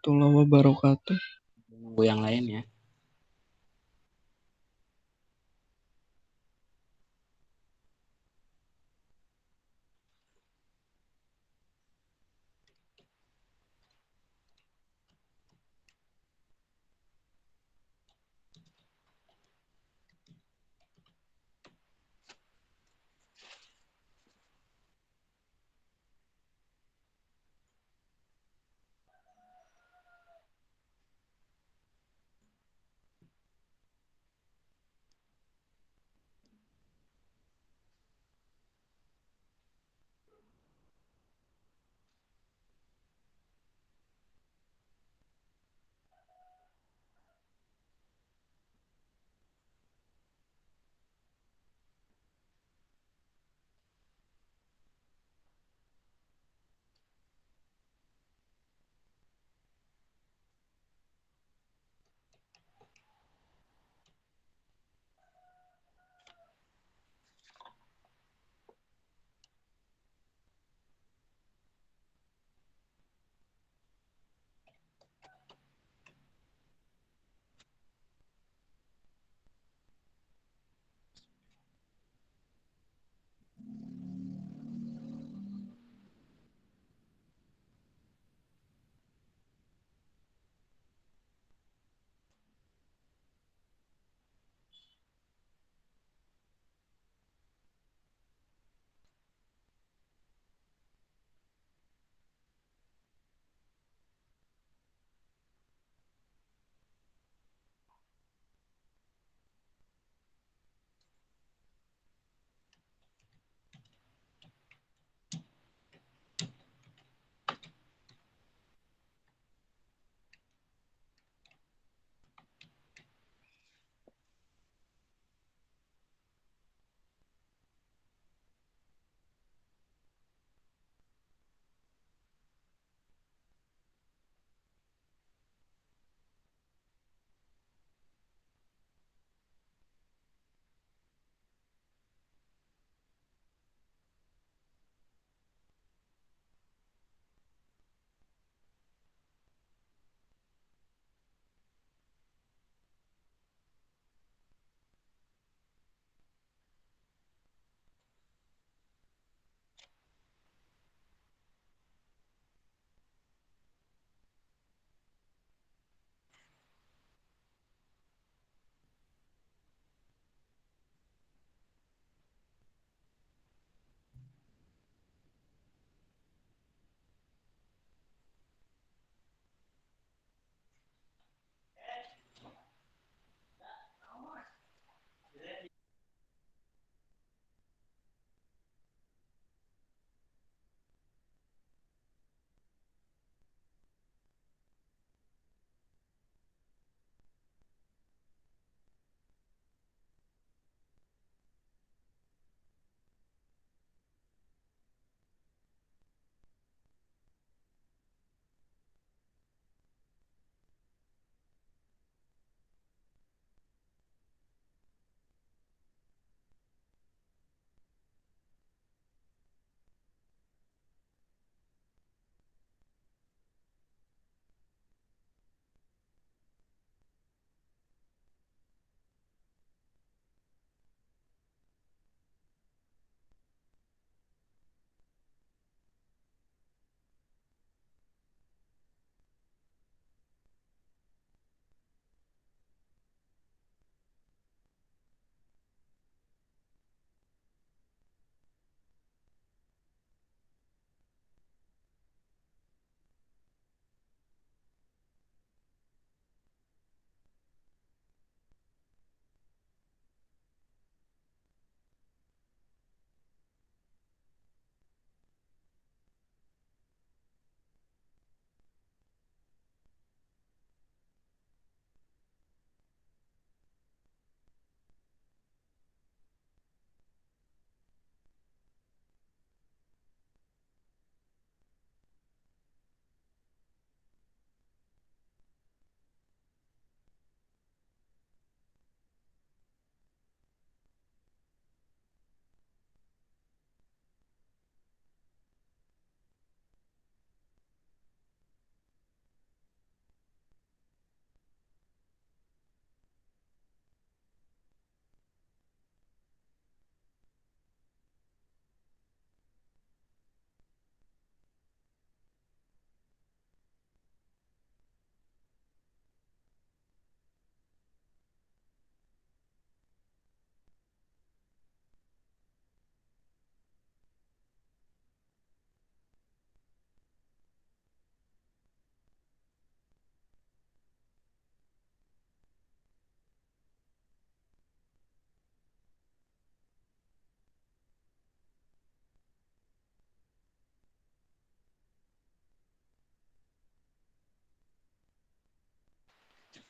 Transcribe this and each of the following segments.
warahmatullahi wabarakatuh. Nunggu yang lain ya.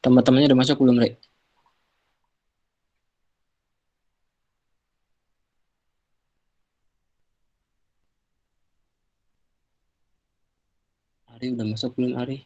Teman-temannya udah masuk belum, Rek? Ari udah masuk belum, Ari?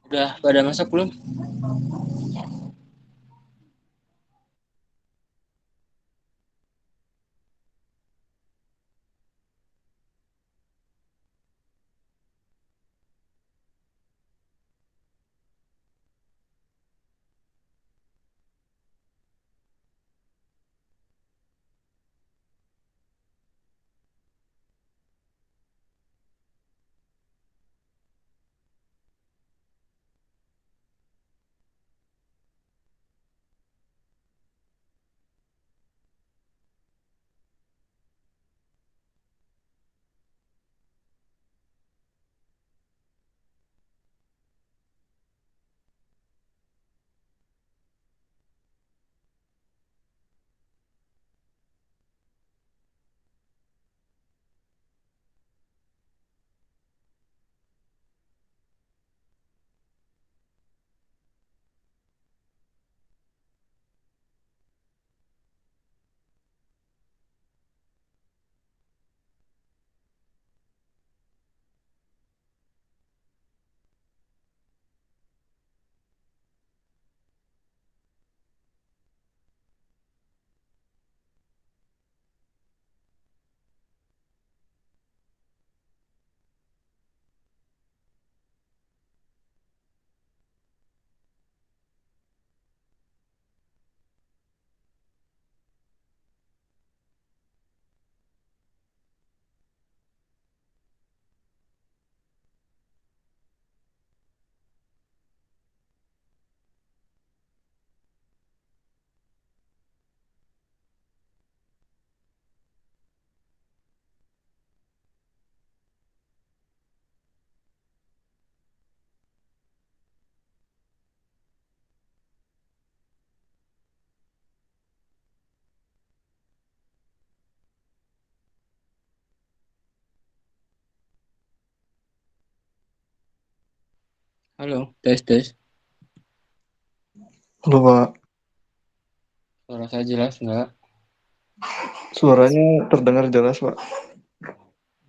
Udah pada masuk belum? Halo, tes tes. Halo Pak, Suara saya jelas nggak? suaranya terdengar jelas Pak.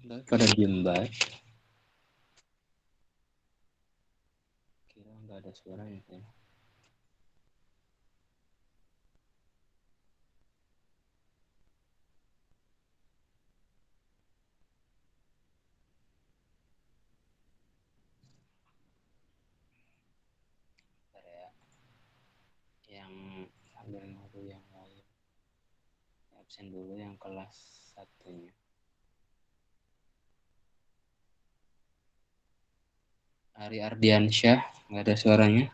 Nggak pada diem baik. Kira nggak ada suaranya saya. Bentar ya. Yang sambil nunggu yang lain. Absen dulu yang kelas satunya. Ari Ardiansyah, nggak ada suaranya.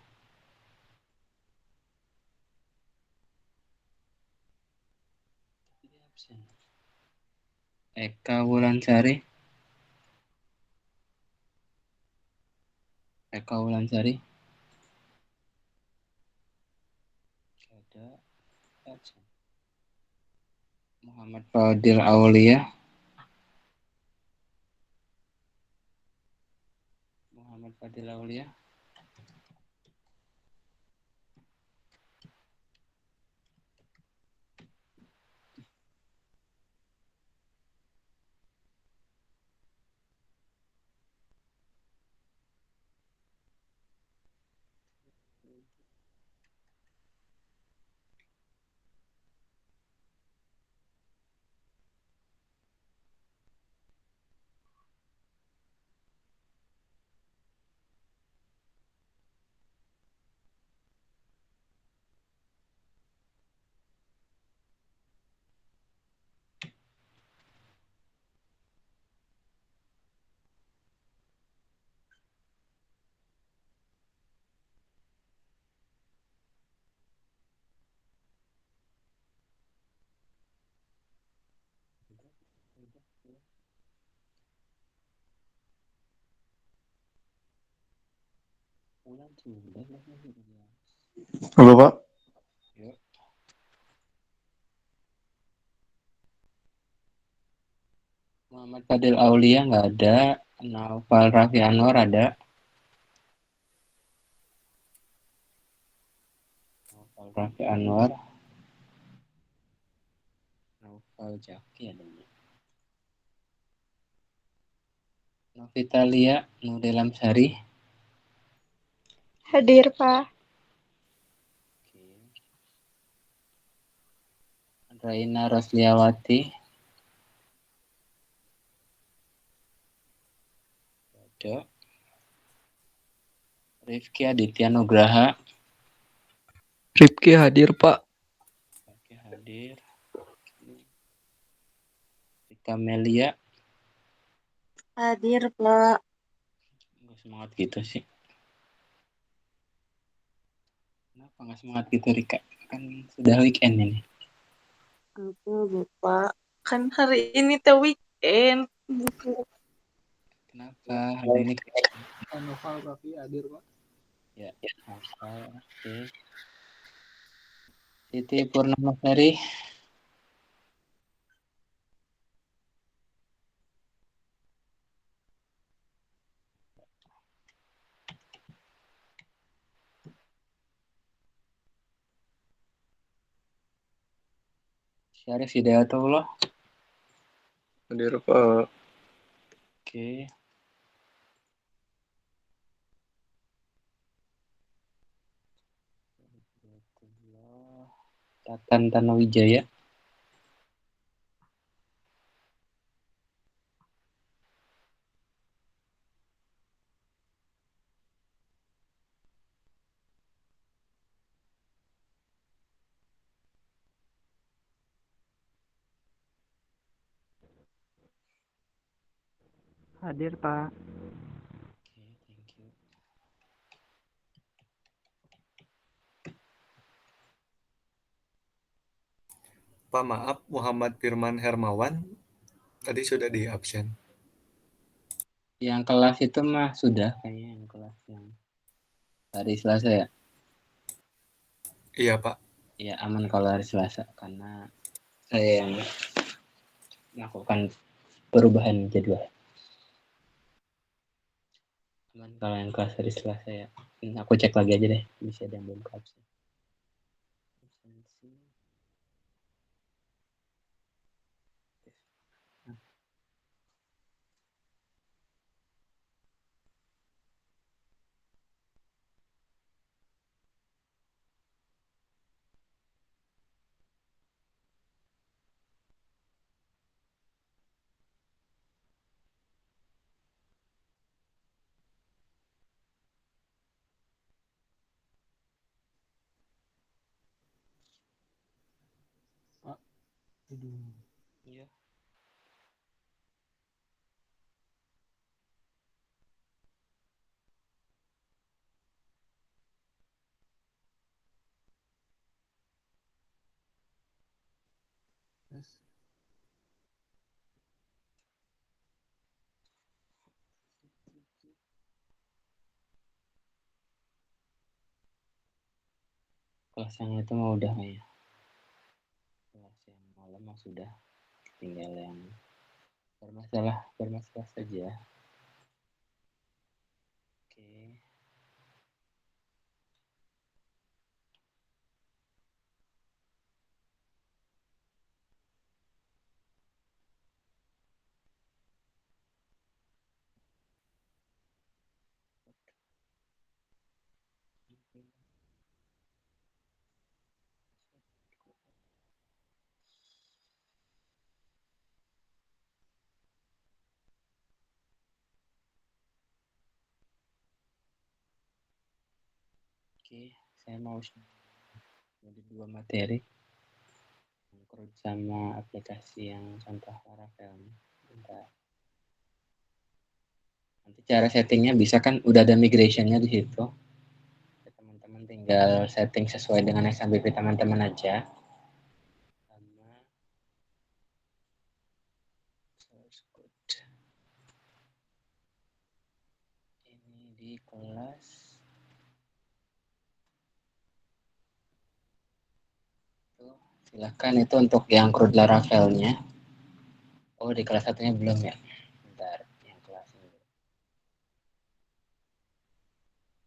Dia absen. Eka Wulansari. Eka Wulansari. Ada absen. Muhammad Fadil Aulia. Muhammad Fadil Aulia. Ulan sudah. Halo Pak, Yuk. Muhammad Fadil Aulia nggak ada. Naufal Raffi Anwar ada. Naufal Raffi Anwar. Naufal Jaki ada. Novitalia Nudelam Sari. Hadir, Pak. Raina Rosliawati. Ada. Rifki Aditya Nugraha. Rifki hadir Pak. Oke, hadir. Rika Melia. Hadir, Pak. Nggak semangat gitu sih. Kenapa nggak semangat gitu, Rika? Kan sudah weekend ini. Apa, Bapak? Kan hari ini teh weekend. Kenapa hari ini? Noval Raffi hadir Pak. Ya, apa? Oke. Siti Purnamasari. Syarif Hidayatullah. Hadir Pak. Oke. Tatan Tanawijaya. Hadir, Pak. Oke, thank you. Pak maaf, Muhammad Firman Hermawan tadi sudah di absen. Yang kelas itu mah sudah kayaknya yang kelas yang hari Selasa ya. Iya Pak. Ya aman kalau hari Selasa karena saya yang melakukan perubahan jadwal. Cuman kalau yang kelas hari Selasa ya, aku cek lagi aja deh, bisa ada yang belum ke absen. Pak, aduh. Iya. Yes. Kelas yang itu mah udah ya. Kelas yang malam mah sudah, tinggal yang bermasalah saja. Oke. Oke, saya mau ada 2 materi, Crude sama aplikasi yang contoh Laravel. Bentar. Nanti cara settingnya bisa kan udah ada migrationnya di situ. Teman-teman tinggal setting sesuai dengan SMBP teman-teman aja. Sama source code. Ini di kelas. Tuh, silahkan itu untuk yang Crude Laravel-nya. Oh, di kelas satunya belum ya? Bentar, yang kelas ini.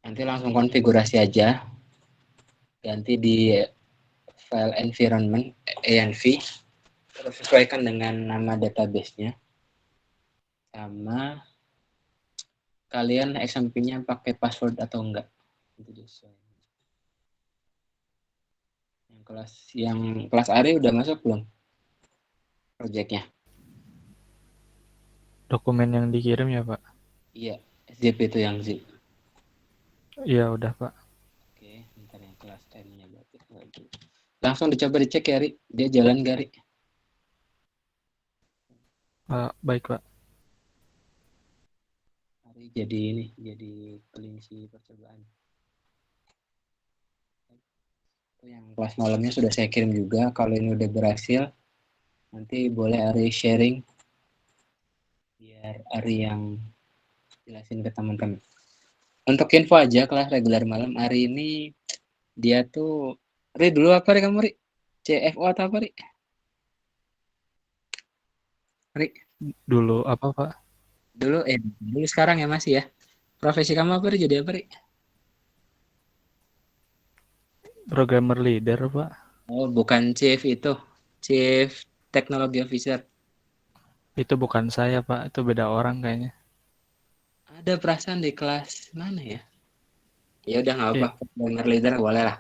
Nanti langsung konfigurasi aja. Ganti di file environment env. Terus sesuaikan dengan nama database-nya. Sama kalian XMP-nya pakai password atau enggak. Itu sesuai. Yang kelas Ari udah masuk belum? Project-nya. Dokumen yang dikirim ya, Pak? Iya, zip itu yang zip. Iya, udah, Pak. Oke, bentar yang kelas M-nya berarti lagi. Langsung dicoba dicek ya, Ri. Dia jalan gak, Ri? Baik, Pak. Ari jadi ini, jadi kelinci percobaan. Itu yang kelas malamnya sudah saya kirim juga. Kalau ini udah berhasil, nanti boleh Ari sharing biar Ari yang jelasin ke teman-teman. Untuk info aja, kelas reguler malam hari ini dia tuh Ri dulu apa Ri kamu Ri? CFO atau apa Ri? Ri Dulu apa, Pak? dulu sekarang ya masih ya. Profesi kamu apa Ri? Jadi apa Ri? Programmer leader, Pak. Oh, bukan chief itu. Chief Technology Officer. Itu bukan saya, Pak. Itu beda orang kayaknya. Ada perasaan di kelas mana ya? Ya udah nggak apa, Iya, programmer leader boleh lah.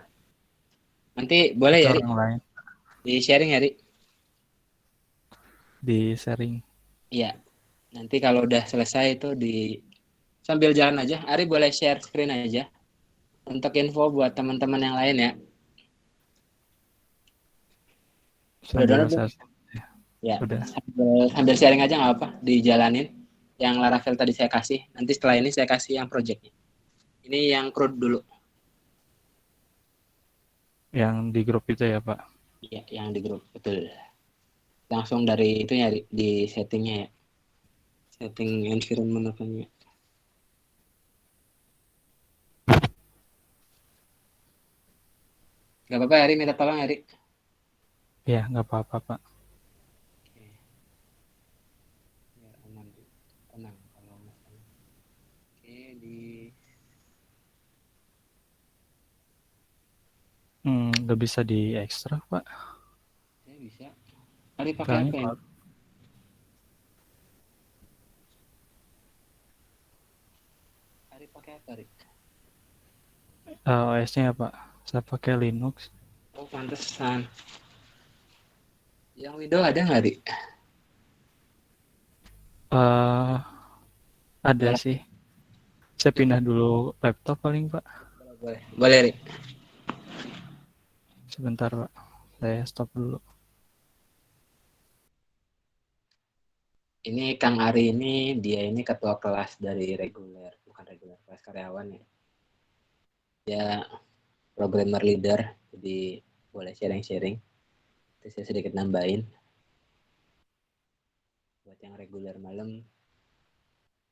Nanti boleh itu ya Ri? orang lain. Di sharing ya Ri? Di sharing. Iya. Nanti kalau udah selesai itu sambil jalan aja. Ari boleh share screen aja. Untuk info buat teman-teman yang lain ya. Udah Sambil download belum? saya... Ya, Udah. sambil sharing aja nggak apa, dijalanin. Yang Laravel tadi saya kasih. Nanti setelah ini saya kasih yang projectnya. Ini yang crude dulu. Yang di grup itu ya, Pak? Iya, yang di grup. Betul. Langsung dari itu ya, di settingnya ya. Setting environment apanya. Gak apa-apa, Ari. Minta tolong, Ari. Iya, nggak apa-apa, Pak. Oke. Biar aman. Tenang kalau masalah. Oke, di nggak bisa diekstrak, Pak. Saya bisa. Ari pakai Soalnya apa ini? kalau Ari pakai apa, Ari? OS-nya Pak, saya pakai Linux. Oh, pantesan. Yang Windows ada nggak, Ari? Eh, ada Boleh. sih. Saya pindah dulu laptop paling Pak. Boleh. Boleh, Ari. Sebentar Pak, saya stop dulu. Ini Kang Ari ini, dia ini ketua kelas dari reguler, bukan reguler, kelas karyawan ya. Dia programmer leader, jadi boleh sharing-sharing. Terus saya sedikit nambahin. Buat yang reguler malam,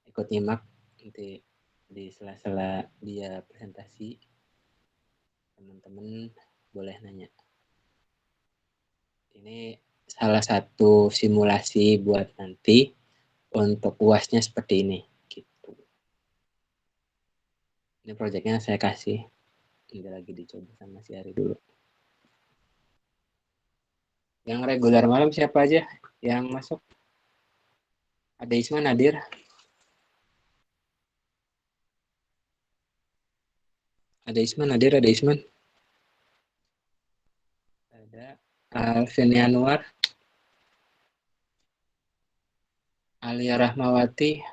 ikut nyimak nanti di sela-sela dia presentasi, teman-teman boleh nanya. Ini salah satu simulasi buat nanti untuk UASnya seperti ini. Gitu. Ini proyeknya saya kasih. Ini lagi dicoba sama si Ari dulu. Yang reguler malam siapa aja yang masuk? Ada Isman hadir. Ada Isman hadir, ada Isman. Ada Alvin Yanuar. Alia Rahmawati.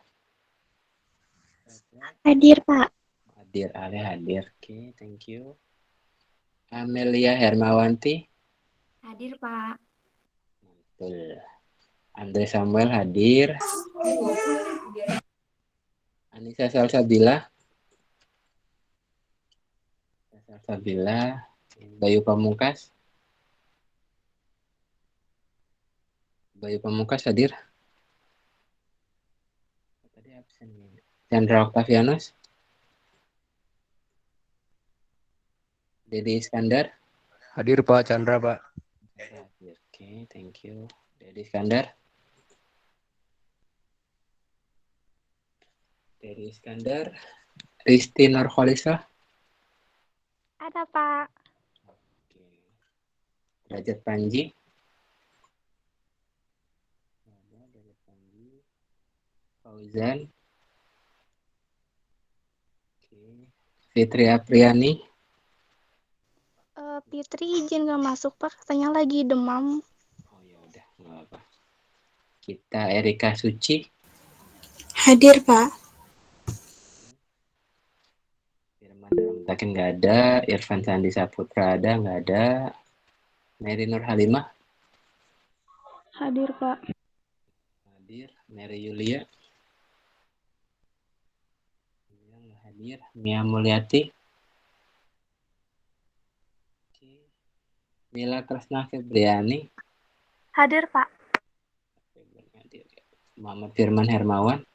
Hadir, Pak. Hadir, Alia hadir. Oke, thank you. Amelia Hermawanti. Hadir, Pak. Betul. Andre Samuel hadir. Anissa Salsabila. Salsabila. Bayu Pamungkas. Bayu Pamungkas hadir. Tadi absen. Chandra Octavianus. Dedi Iskandar. Hadir Pak Chandra, Pak. Hadir. Oke, thank you. Dedi Iskandar. Dedi Iskandar. Risti Nurkholisah. Ada, Pak. Oke. Derajat Panji. Ada Derajat Panji. Fauzan. Oke. Fitri Apriani. Fitri izin nggak masuk, Pak. Katanya lagi demam. Oh ya udah, nggak apa. Kita Erika Suci. Hadir, Pak. Firman Mutakin nggak ada. Irfan Sandi Saputra ada, nggak ada. Mary Nur Halimah. Hadir, Pak. Hadir. Mary Yulia. Nggak hadir. Mia Mulyati. Mila Kresna Febriani. Hadir, Pak. Muhammad Firman Hermawan.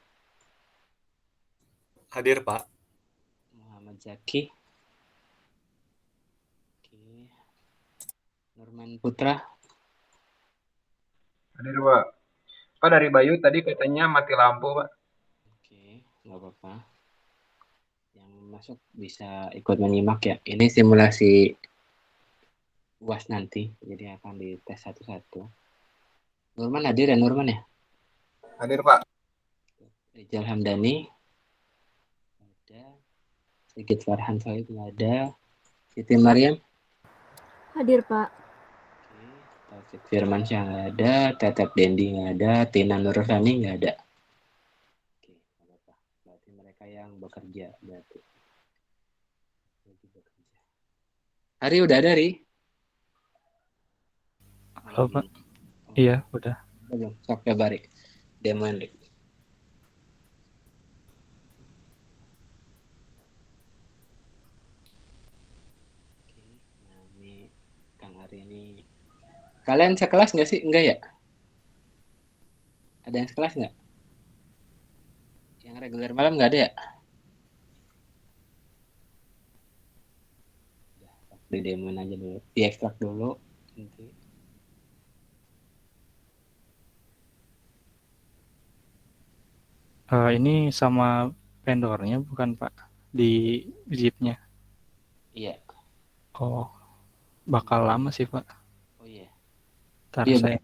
Hadir, Pak. Muhammad Zaki. Oke. Nurman Putra. Hadir Pak. Pak dari Bayu tadi katanya mati lampu Pak. Oke, nggak apa-apa. Yang masuk bisa ikut menyimak ya. Ini simulasi UAS nanti, jadi akan dites satu-satu. Nurman hadir ya, Nurman ya? Hadir Pak. Rizal Hamdani. Ada. Sigit Farhan Sohib nggak ada. Siti Mariam. Hadir, Pak. Oke. Taufik Firmansyah nggak ada. Tetep Dendi nggak ada. Tina Nurusani nggak ada. Oke, nggak apa-apa. Berarti mereka yang bekerja berarti. Lagi bekerja. Hari udah ada, Ri? Halo Pak. Iya, udah. Belum. Sok ya, Bari. Demoin, Ri. Oke, nah ini Kang Ari ini. Kalian sekelas nggak sih? Enggak ya? Ada yang sekelas nggak? Yang reguler malam nggak ada ya? Di demoin aja dulu. Di ekstrak dulu. Nanti. Ini sama vendornya bukan Pak? Di zipnya. Iya. Oh, bakal lama sih Pak. Oh iya. Ntar Iya, saya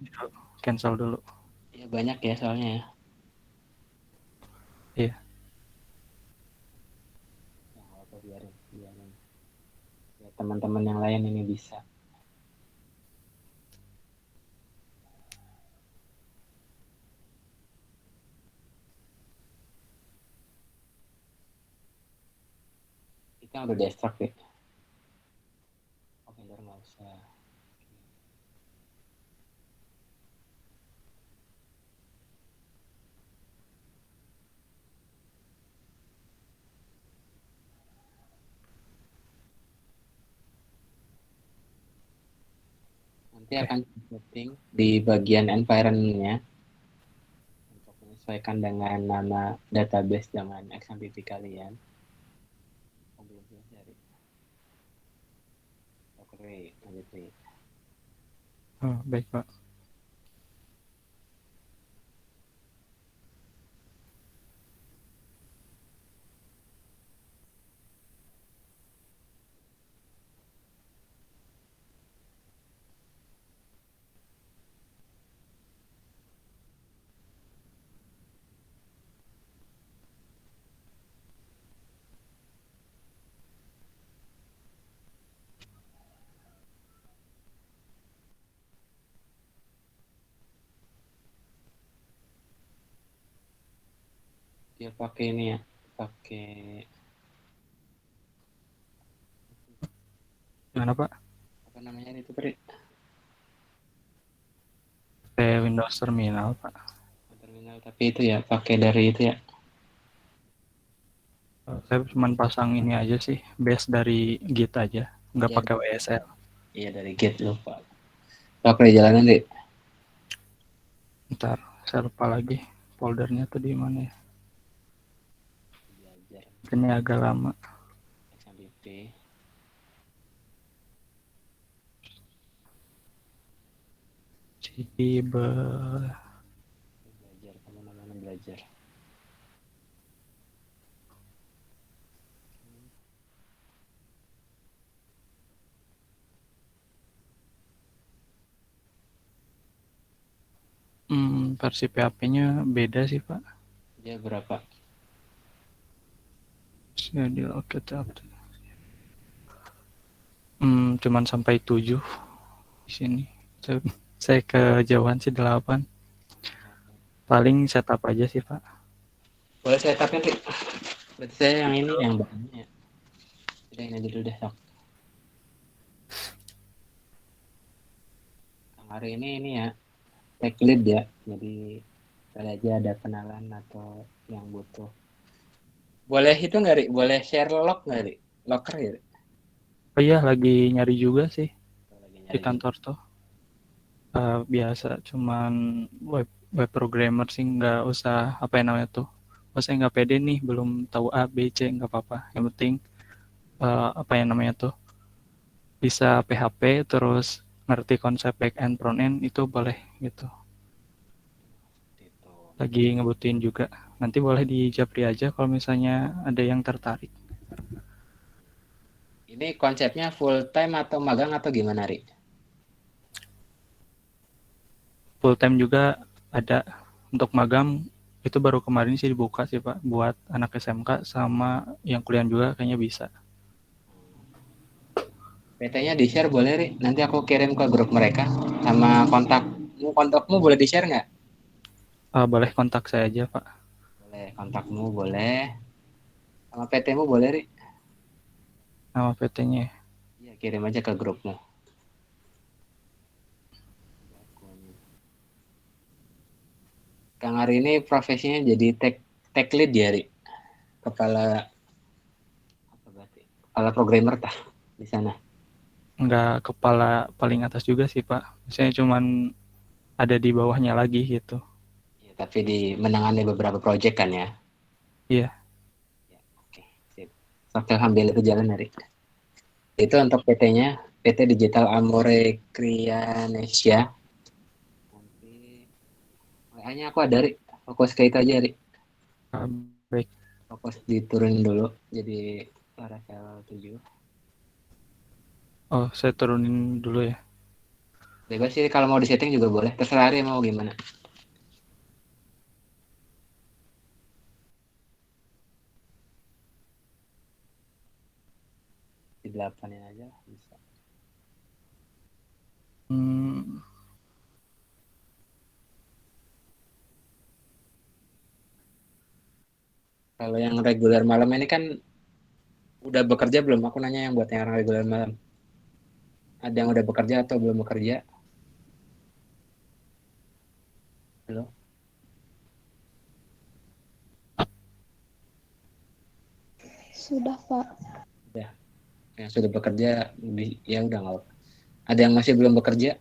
cancel dulu. iya banyak ya soalnya ya. Iya. Ya, nggak apa biarin. Ya, teman-teman yang lain ini bisa. Kita udah destruktif. Oh, vendor nggak usah. Nanti akan setting di bagian environment-nya untuk menyesuaikan dengan nama database dengan XMPP kalian. Oh, belum selesai. Oke, lanjut nih. Oh, baik Pak. Dia pakai ini ya, pakai Gimana Pak? apa namanya itu Pri? Windows Terminal Pak. Terminal, tapi itu ya pakai dari itu ya. Saya cuma pasang ini aja sih, base dari Git aja, nggak Ya, pakai WSL. iya dari Git lupa. Oke, jalanan deh. Ntar saya lupa lagi foldernya tuh di mana ya. Belajar Ini agak lama. XMPP. Belajar, kamu namanya belajar. Versi PHP-nya beda sih Pak. Dia berapa? Jadi oke cuman sampai 7 di sini. Saya kejauhan sih 8. Paling setup aja sih Pak. Boleh saya tapin Rik? Berarti saya yang ini yang bahannya. Udah ini aja dulu deh sok. Hari ini ya tech lead ya. Jadi kali aja ada kenalan atau yang butuh. Boleh itu nggak Rik? Boleh share log nggak Rik? Locker ya Rik? Oh iya, lagi nyari juga sih Lagi di nyari kantor tuh. Biasa cuman web programmer sih, nggak usah apa yang namanya tuh. Oh, saya nggak pede nih, belum tahu A, B, C, nggak apa-apa. Yang penting apa yang namanya tuh bisa PHP, terus ngerti konsep back end front end, itu boleh gitu. itu. Lagi ngebutin juga. Nanti boleh di Japri aja kalau misalnya ada yang tertarik. Ini konsepnya full time atau magang atau gimana Rik? Full time juga ada. Untuk magang itu baru kemarin sih dibuka sih Pak, buat anak SMK sama yang kuliah juga kayaknya bisa. PT-nya di-share boleh Rik? Nanti aku kirim ke grup mereka sama kontakmu boleh di-share nggak? Boleh kontak saya aja Pak. Boleh, kontakmu boleh. Sama PT-mu boleh Rik? Nama PT-nya. Iya, kirim aja ke grupmu. Kang Ari ini profesinya jadi tech lead ya Rik? Kepala apa berarti? Kepala programmer tah di sana. Nggak kepala paling atas juga sih Pak. Misalnya cuman ada di bawahnya lagi gitu. Ya, tapi di menangani beberapa project kan ya? Iya. Ya, oke, sip. Sambil ambil itu jalan Rik. Itu untuk PT-nya, PT Digital Amore Krianesia. Nanti kayaknya aku ada Rik. Fokus ke itu aja Rik. Baik. Fokus diturunin dulu jadi Laravel 7. Oh, saya turunin dulu ya. Bebas sih, kalau mau di setting juga boleh. Terserah Ari mau gimana. Di 8-in aja bisa. Kalau yang reguler malam ini kan udah bekerja belum? Aku nanya yang buat yang reguler malam. Ada yang udah bekerja atau belum bekerja? Halo? Sudah, Pak. Udah. Yang sudah bekerja, ya udah nggak apa. Ada yang masih belum bekerja?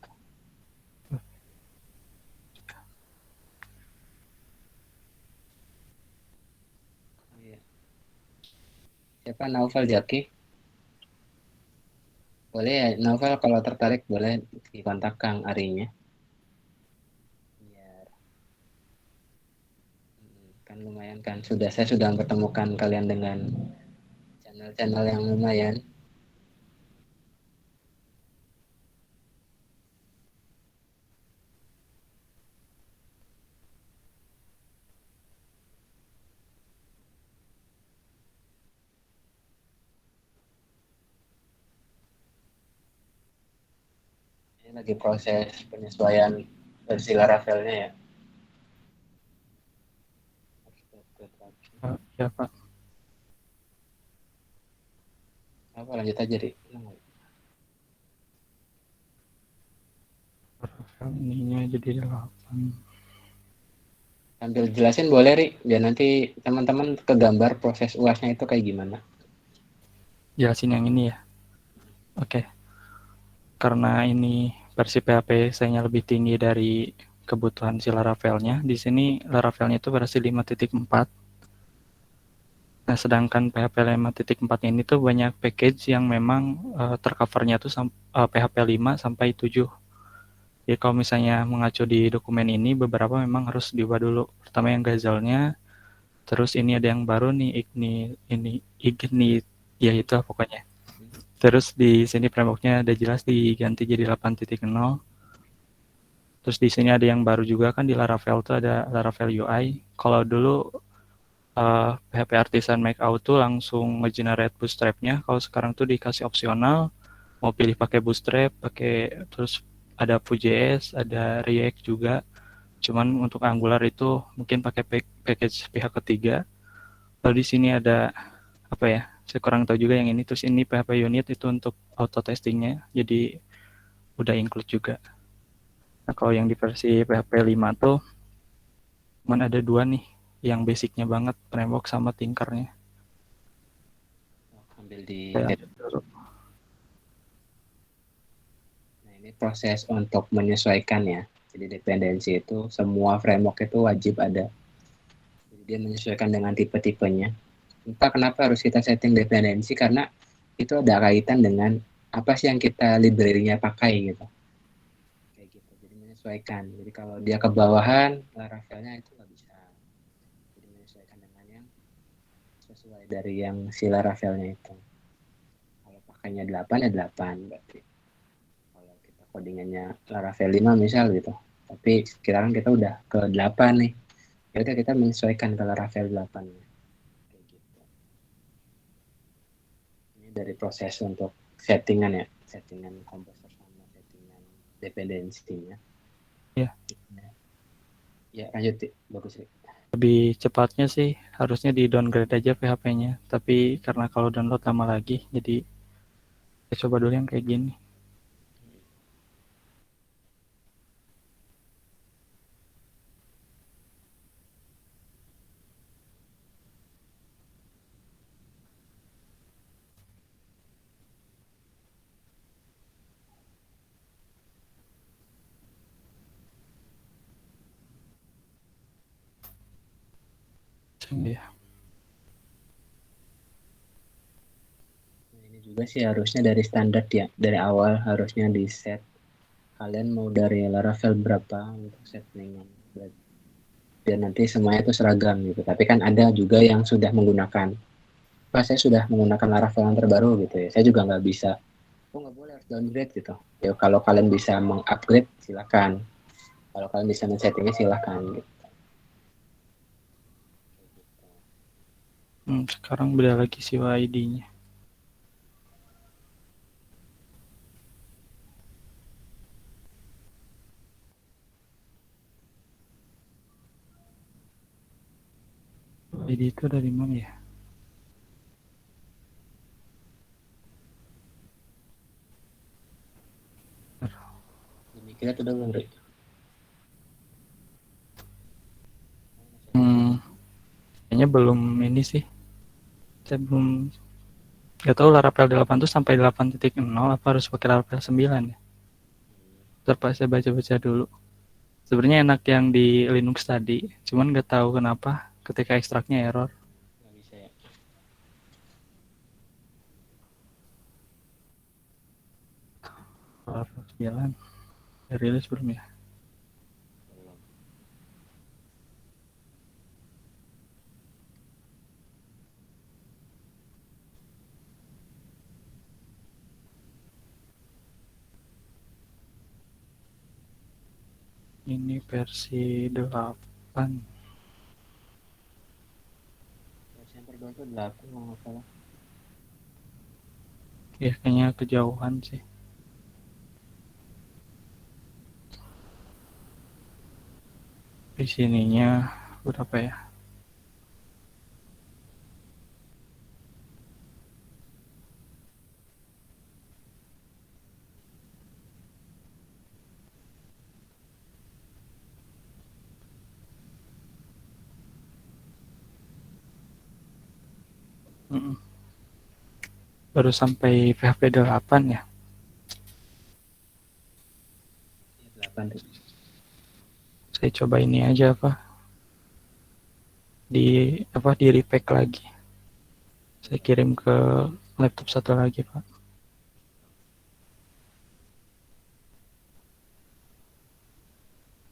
Siapa? Naufal Jaki? Boleh ya, Naufal kalau tertarik boleh dikontak Kang Arinya. Biar kan lumayan kan, saya sudah mempertemukan kalian dengan channel-channel yang lumayan. Ini lagi proses penyesuaian versi Laravelnya ya. Ya, Pak. Apa lanjut aja, Ri. Ininya jadi 8. Sambil jelasin boleh, Ri, biar nanti teman-teman kegambar proses UASnya itu kayak gimana. Jelasin yang ini ya. Oke. Karena ini versi PHP saya lebih tinggi dari kebutuhan si Laravelnya. Di sini Laravelnya itu versi 5.4. Nah, sedangkan PHP 5.4 ini tuh banyak package yang memang tercovernya tuh PHP 5 sampai 7. Jadi kalau misalnya mengacu di dokumen ini, beberapa memang harus diubah dulu. Pertama yang Gazelle-nya, terus ini ada yang baru nih, Ignite, ya itu pokoknya. Terus di sini framework-nya ada jelas diganti jadi 8.0. Terus di sini ada yang baru juga kan di Laravel tuh ada Laravel UI. Kalau dulu PHP Artisan Make Auto langsung nge-generate bootstrap-nya. Kalau sekarang tuh dikasih opsional, mau pilih pakai bootstrap, terus ada Vue.js, ada React juga. Cuman untuk Angular itu mungkin pakai package pihak ketiga. Lalu di sini ada apa ya? Saya kurang tahu juga yang ini. Terus ini PHP unit itu untuk auto testingnya, jadi udah include juga. Nah, kalau yang di versi PHP 5 tuh cuman ada 2 nih, yang basicnya banget, framework sama Tinker-nya. Ambil di Ya. Nah, ini proses untuk menyesuaikan ya. Jadi dependensi itu semua framework itu wajib ada. Jadi dia menyesuaikan dengan tipe-tipenya. Entah kenapa harus kita setting dependensi, karena itu ada kaitan dengan apa sih yang kita library-nya pakai gitu. Kayak gitu. Jadi menyesuaikan. Jadi kalau dia ke bawahan, Laravelnya itu nggak bisa. Jadi menyesuaikan dengan yang sesuai dari yang si Laravelnya itu. Kalau pakainya 8 ya 8 berarti. Kalau kita codingannya Laravel 5 misal gitu. Tapi sekarang kita udah ke 8 nih. Ya udah kita menyesuaikan ke Laravel 8-nya. Dari proses untuk settingan ya, settingan komposer sama settingan dependensinya. Ya. Ya lanjut, bagus sih. Lebih cepatnya sih harusnya di downgrade aja PHP-nya, tapi karena kalau download lama lagi, jadi saya coba dulu yang kayak gini. Ya. Ini juga sih harusnya dari standar ya, dari awal harusnya di set. Kalian mau dari Laravel berapa untuk settingan, biar nanti semuanya itu seragam gitu. Tapi kan ada juga yang sudah menggunakan, saya sudah menggunakan Laravel yang terbaru gitu ya. Saya juga nggak bisa oh nggak boleh harus downgrade gitu. Ya kalau kalian bisa mengupgrade silakan. Kalau kalian bisa men-settingnya silakan gitu. Sekarang beda lagi sih ID-nya. ID itu dari mana ya? Demikian udah belum, Rik? Kayaknya belum ini sih. Saya belum nggak tahu Laravel 8 tuh sampai 8.0 apa harus pakai Laravel 9 ya. Terus saya baca-baca dulu. Sebenarnya enak yang di Linux tadi, cuman nggak tahu kenapa ketika ekstraknya error. Nggak bisa ya. Laravel 9 rilis belum ya? Belum. Ini versi 8. Versi yang terbaru itu 8 kalau nggak salah. Ya kayaknya kejauhan sih. Di sininya berapa ya? Baru sampai PHP 8 ya. Ya, 8 tuh. Saya coba ini aja di repack lagi. Saya kirim ke laptop satu lagi, Pak.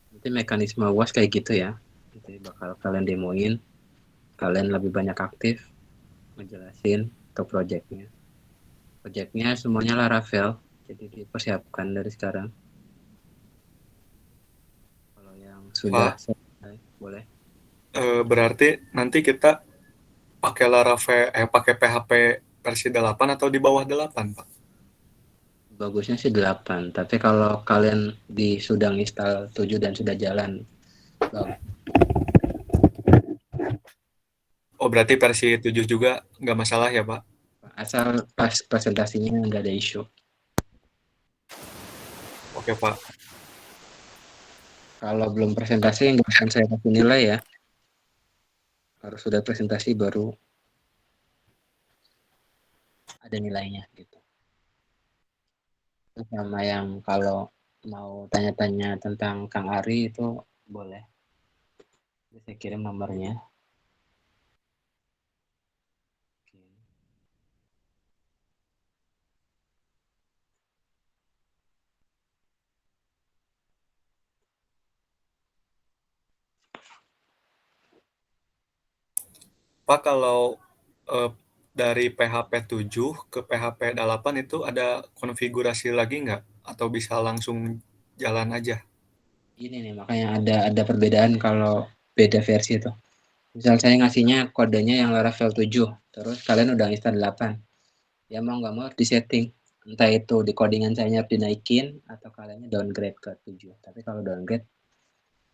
Nanti mekanisme UAS kayak gitu ya. Nanti bakal kalian demoin. Kalian lebih banyak aktif ngejelasin untuk projectnya. Projectnya semuanya Laravel, jadi dipersiapkan dari sekarang. Kalau yang sudah Pak, selesai, boleh. berarti nanti kita pakai Laravel, pakai PHP versi 8 atau di bawah 8, Pak? Bagusnya sih 8, tapi kalau kalian sudah install 7 dan sudah jalan, bagus. Oh, berarti versi 7 juga nggak masalah ya, Pak? Asal pas presentasinya nggak ada isu. Oke, Pak. Kalau belum presentasi nggak akan saya kasih nilai ya. Harus sudah presentasi baru ada nilainya gitu. Sama yang kalau mau tanya-tanya tentang Kang Ari itu boleh. Saya kirim nomornya. Pak, kalau dari PHP 7 ke PHP 8 itu ada konfigurasi lagi nggak? Atau bisa langsung jalan aja? Ini nih makanya ada perbedaan kalau beda versi itu. Misal saya ngasihnya kodenya yang Laravel 7, terus kalian udah install 8. Ya mau nggak mau harus disetting. Entah itu di codingan saya harus dinaikin atau kalian downgrade ke 7. Tapi kalau downgrade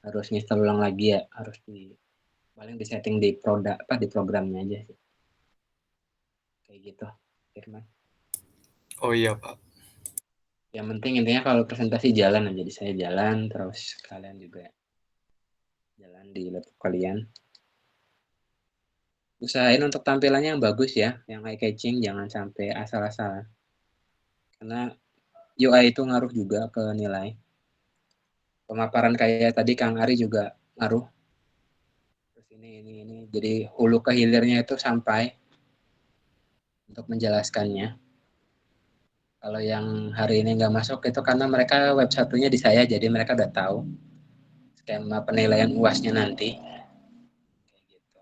harus install ulang lagi ya, harus paling disetting di produk di programnya aja sih. Kayak gitu, Firman. Oh iya, Pak. Yang penting intinya kalau presentasi jalan aja, jadi saya jalan terus kalian juga jalan di laptop kalian. Usahain untuk tampilannya yang bagus ya, yang eye catching, jangan sampai asal-asalan. Karena UI itu ngaruh juga ke nilai. Pemaparan kayak tadi Kang Ari juga ngaruh. Terus ini jadi hulu ke hilirnya itu sampai untuk menjelaskannya. Kalau yang hari ini nggak masuk itu karena mereka web satunya di saya, jadi mereka udah tahu skema penilaian UASnya nanti. Kayak gitu.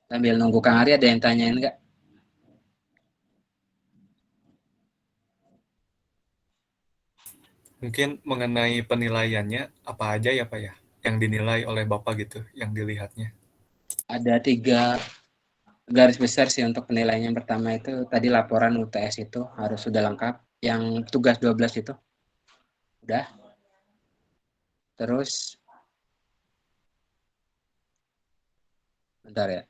Sambil nunggu Kang Ari, ada yang tanyain nggak? Mungkin mengenai penilaiannya, apa aja ya Pak ya, yang dinilai oleh Bapak gitu, yang dilihatnya? Ada 3 garis besar sih untuk penilaian. Yang pertama itu tadi laporan UTS itu harus sudah lengkap. Yang tugas 12 itu udah. Terus bentar ya.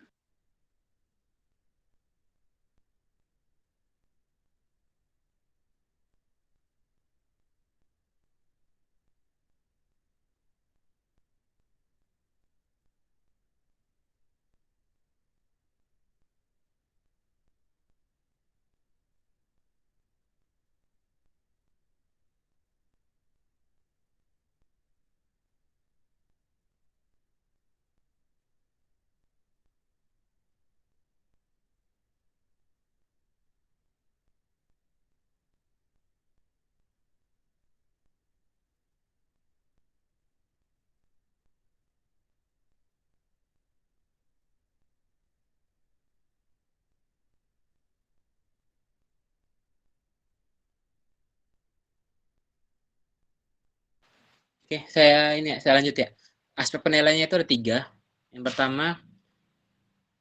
Oke, saya lanjut ya. Aspek penilaiannya itu ada 3. Yang pertama,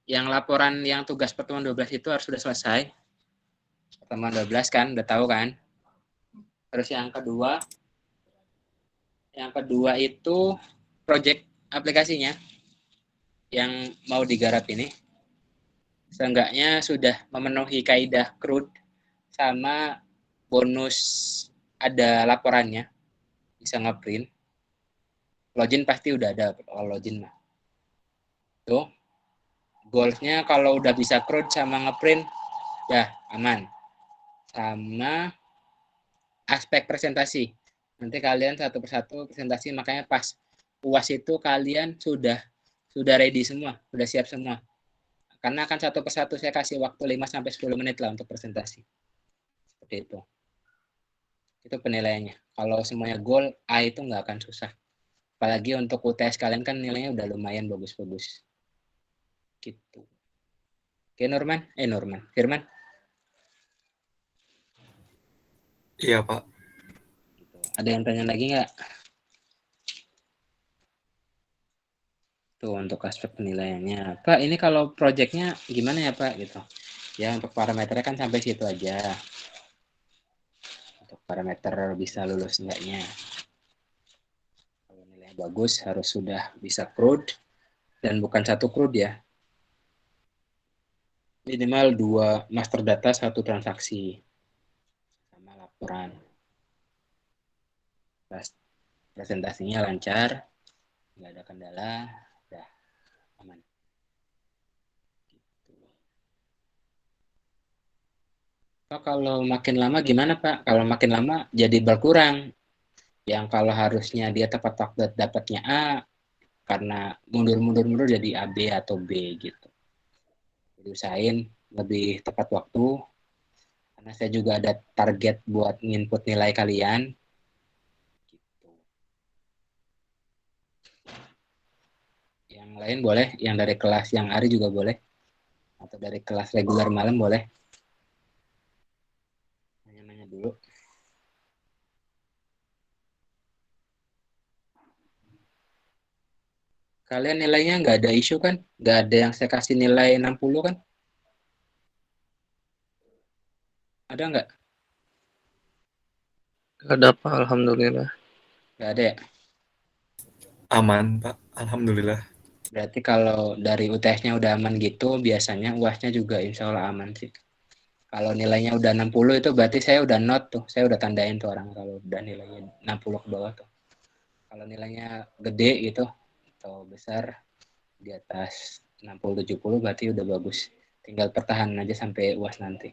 yang laporan yang tugas pertemuan 12 itu harus sudah selesai. Pertemuan 12 kan, udah tahu kan? Terus yang kedua itu project aplikasinya yang mau digarap ini. Seenggaknya sudah memenuhi kaidah CRUD sama bonus ada laporannya, bisa ngeprint. Login pasti udah ada kalau login mah. Tuh, goalsnya kalau udah bisa CRUD sama ngeprint, ya aman. Sama aspek presentasi. Nanti kalian satu persatu presentasi, makanya pas UAS itu kalian sudah ready semua, sudah siap semua. Karena akan satu persatu saya kasih waktu 5-10 menit lah untuk presentasi. Seperti itu. Itu penilaiannya. Kalau semuanya goal, A itu nggak akan susah. Apalagi untuk UTS kalian kan nilainya udah lumayan bagus-bagus. Gitu. Oke, Firman. Iya Pak. Ada yang tanya lagi nggak? Tuh untuk aspek penilaiannya. Pak, ini kalau proyeknya gimana ya Pak? Gitu. Ya untuk parameternya kan sampai situ aja. Untuk parameter bisa lulus enggaknya. Kalau nilainya bagus harus sudah bisa CRUD dan bukan satu CRUD ya. Minimal 2 master data, 1 transaksi. Sama laporan. Presentasinya lancar, nggak ada kendala, udah aman. Gitu. Pak, kalau makin lama gimana Pak? Kalau makin lama jadi berkurang. Yang kalau harusnya dia tepat waktu dapatnya A, karena mundur jadi AB atau B gitu. Jadi usahain lebih tepat waktu, karena saya juga ada target buat nginput nilai kalian. Gitu. Yang lain boleh, yang dari kelas yang Ari juga boleh, atau dari kelas reguler malam boleh. Nanya-nanya dulu. Kalian nilainya nggak ada isu kan? Nggak ada yang saya kasih nilai 60 kan? Ada nggak? Gak ada Pak, Alhamdulillah. Nggak ada ya? Aman Pak, Alhamdulillah. Berarti kalau dari UTS-nya udah aman gitu, biasanya UAS-nya juga insya Allah aman sih. Kalau nilainya udah 60 itu berarti saya udah note tuh. Saya udah tandain tuh orang kalau udah nilainya 60 ke bawah tuh. Kalau nilainya gede gitu, atau besar, di atas 60-70 berarti udah bagus. Tinggal pertahanan aja sampai UAS nanti.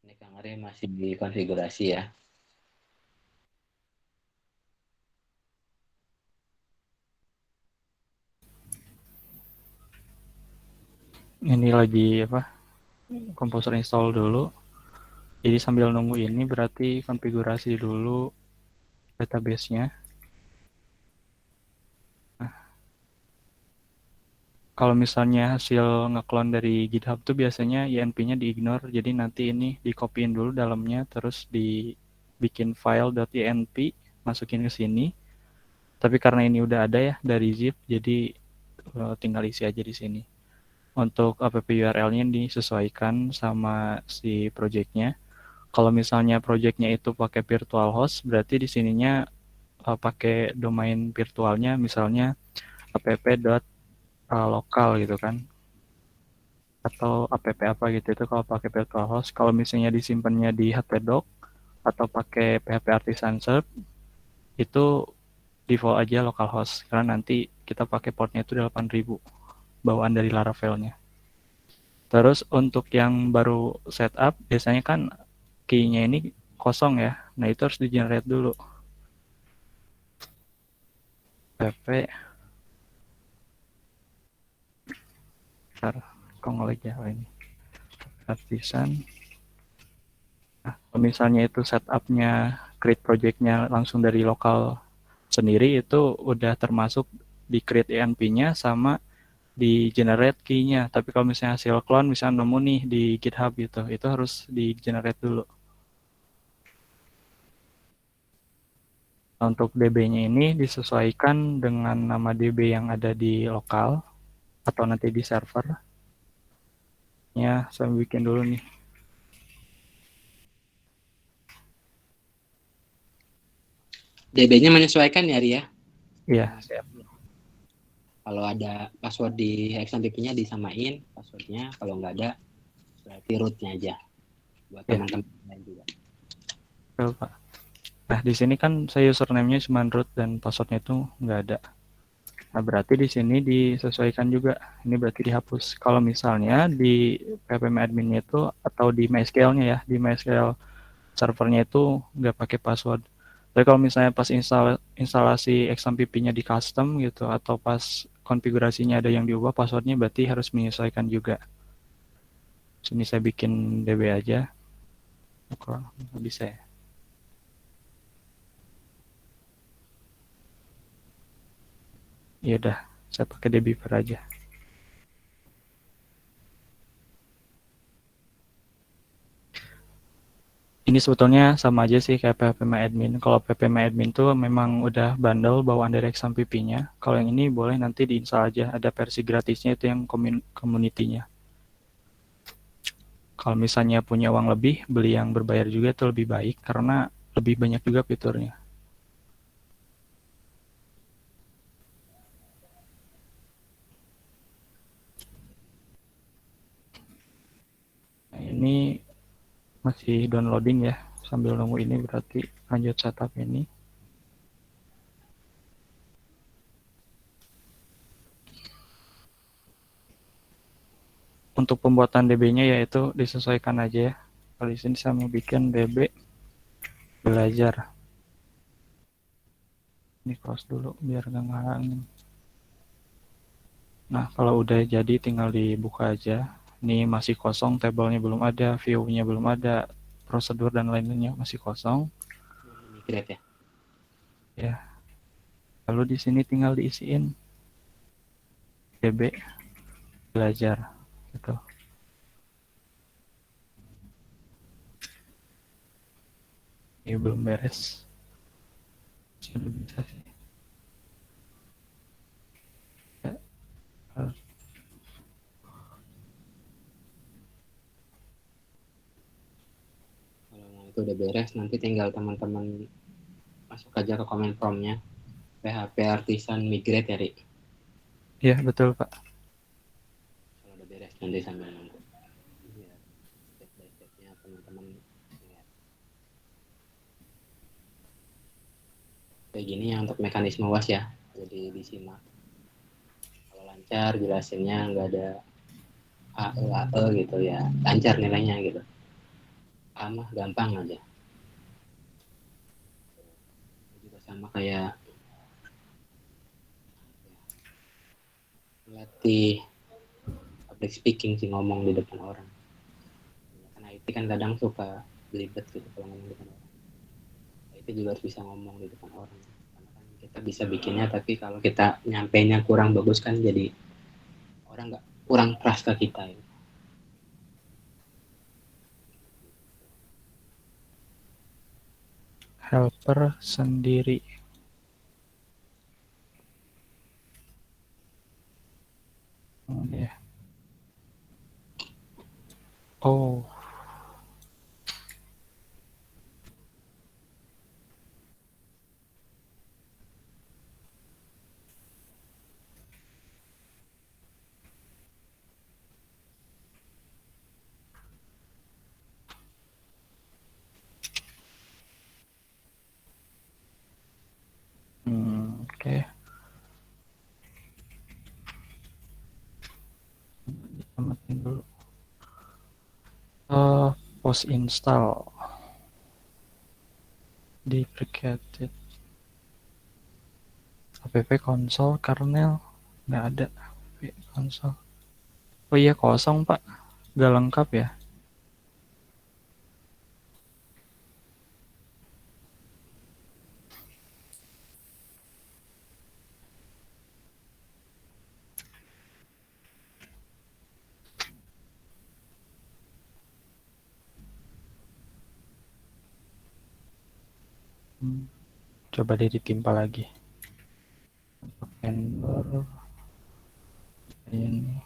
Ini Kang Ari masih dikonfigurasi ya. Ini lagi apa? Komposer install dulu. Jadi sambil nunggu ini berarti konfigurasi dulu database-nya. Kalau misalnya hasil ngeklon dari GitHub tuh biasanya INP-nya di-ignore, jadi nanti ini di-copyin dulu dalamnya, terus dibikin file.inp, masukin ke sini. Tapi karena ini udah ada ya dari zip, jadi tinggal isi aja di sini. Untuk app URL-nya disesuaikan sama si project-nya. Kalau misalnya project-nya itu pakai virtual host, berarti di sininya pakai domain virtualnya, misalnya app.local gitu kan, atau app apa gitu, itu kalau pakai virtual host. Kalau misalnya disimpannya di htdoc atau pakai PHP Artisan Serve, itu default aja localhost, karena nanti kita pakai portnya itu 8000 bawaan dari Laravel-nya. Terus untuk yang baru setup, biasanya kan key-nya ini kosong ya, nah itu harus di-generate dulu. pp bentar, kok ngelag ya ini Artisan. Nah, kalau misalnya itu setupnya create project-nya langsung dari lokal sendiri, itu udah termasuk di create ENP-nya sama di generate key-nya. Tapi kalau misalnya hasil clone misalnya nemu nih di GitHub gitu, itu harus di generate dulu. Untuk DB-nya ini disesuaikan dengan nama DB yang ada di lokal atau nanti di server. Ya, saya bikin dulu nih. DB-nya menyesuaikan ya, Ria? Iya, siap. Kalau ada password di XMPP-nya disamain passwordnya, kalau nggak ada berarti root-nya aja buat teman-teman lain juga. Betul, Pak. Nah, di sini kan saya username-nya cuma root dan password-nya itu nggak ada. Nah, berarti di sini disesuaikan juga. Ini berarti dihapus. Kalau misalnya di ppmadmin-nya itu atau di MySQL-nya ya, di MySQL servernya itu nggak pakai password. Tapi kalau misalnya pas instalasi XMPP-nya di custom gitu, atau pas konfigurasinya ada yang diubah passwordnya, berarti harus menyesuaikan juga. Sini saya bikin DB aja. Kok nggak bisa ya? Ya udah, saya pakai dbeaver aja. Ini sebetulnya sama aja sih kayak ppmadmin. Kalau ppmadmin tuh memang udah bundle bawaan dari XMPP-nya. Kalau yang ini boleh nanti diinstal aja. Ada versi gratisnya itu yang community-nya. Kalau misalnya punya uang lebih, beli yang berbayar juga itu lebih baik karena lebih banyak juga fiturnya. Nah, ini masih downloading ya. Sambil nunggu ini berarti lanjut setup ini. Untuk pembuatan DB-nya yaitu disesuaikan aja ya. Kalau di sini saya mau bikin DB belajar. Ini close dulu biar nggak ngalangin. Nah, kalau udah jadi tinggal dibuka aja. Ini masih kosong, tabelnya belum ada, view-nya belum ada, prosedur dan lain-lainnya masih kosong. Migrate ya. Ya. Lalu di sini tinggal diisiin DB belajar gitu. Ini belum beres. Sudah bisa sih. Ya. Kalau itu udah beres, nanti tinggal teman-teman masuk aja ke comment prompt-nya. PHP Artisan Migrate ya, Ri? Iya, betul, Pak. Kalau udah beres nanti sambil nunggu. Ya, step by step-nya teman-teman lihat. Kayak gini ya untuk mekanisme UAS ya. Jadi disimak. Kalau lancar jelasinnya nggak ada AE gitu ya. Lancar nilainya gitu. Mah gampang aja. Juga sama kayak melatih public speaking sih, ngomong di depan orang. Karena IT kan kadang suka belibet gitu kalau ngomong di depan orang. IT juga harus bisa ngomong di depan orang. Karena kan kita bisa bikinnya, tapi kalau kita nyampainya kurang bagus kan jadi orang nggak kurang trust ke kita. Helper sendiri. Ya. Oh. Oke. Amatin dulu. Post install deprecated. app console kernel nggak ada. App console. Oh iya kosong pak, nggak lengkap ya. Coba deh ditimpa lagi. Vendor ini.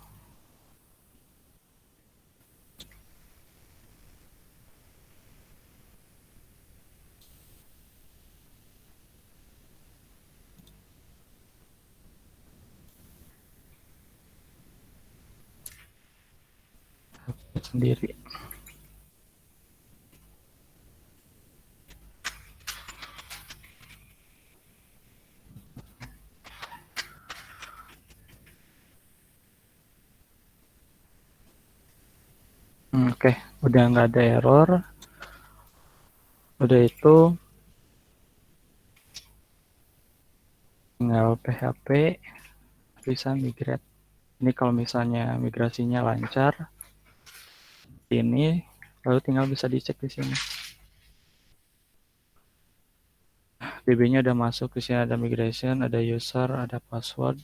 Sendiri. Oke, udah nggak ada error. Udah itu tinggal PHP bisa migrate. Ini kalau misalnya migrasinya lancar, ini lalu tinggal bisa dicek di sini. DB-nya udah masuk, di sini ada migration, ada user, ada password.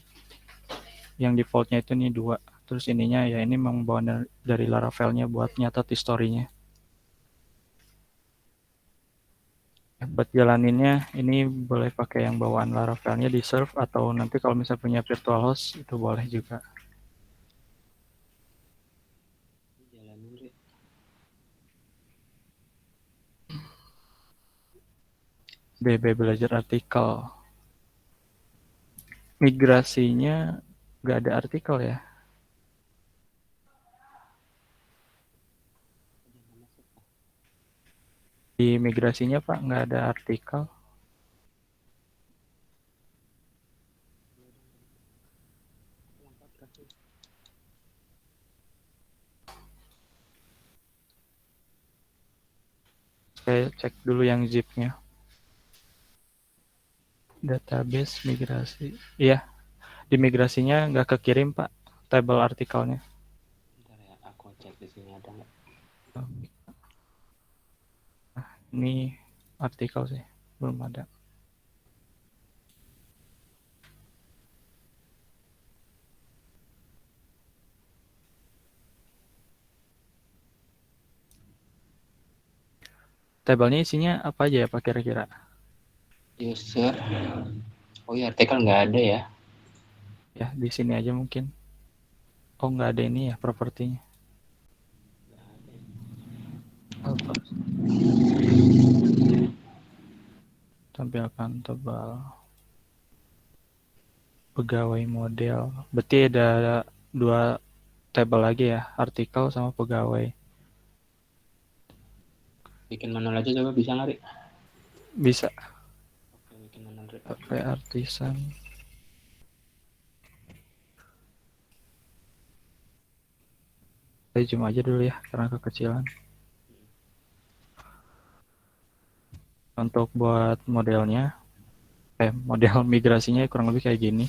Yang defaultnya itu nih 2. Terus ininya ya ini membawa dari Laravel-nya buat nyatat historinya. Buat jalaninnya ini boleh pakai yang bawaan Laravel-nya di serve atau nanti kalau misalnya punya virtual host itu boleh juga. BB belajar artikel. Migrasinya nggak ada artikel ya. Di migrasinya Pak nggak ada artikel. Saya cek dulu yang zip-nya. Database migrasi. Iya, di migrasinya nggak kekirim Pak, tabel artikelnya. Bentar ya, aku cek di sini ada nggak. Nah, ini artikel sih, belum ada. Tabelnya isinya apa aja ya Pak kira-kira? User. Oh ya, artikel nggak ada ya. Ya, di sini aja mungkin. Oh, nggak ada ini ya, propertinya. Tampilkan tebal. Pegawai model. Berarti ada 2 tabel lagi ya, artikel sama pegawai. Bikin manual aja coba bisa nggak, Ri? Bisa. Oke, bikin manual, Ri. Pakai artisan. Saya zoom aja dulu ya, karena kekecilan. Untuk buat modelnya, model migrasinya kurang lebih kayak gini.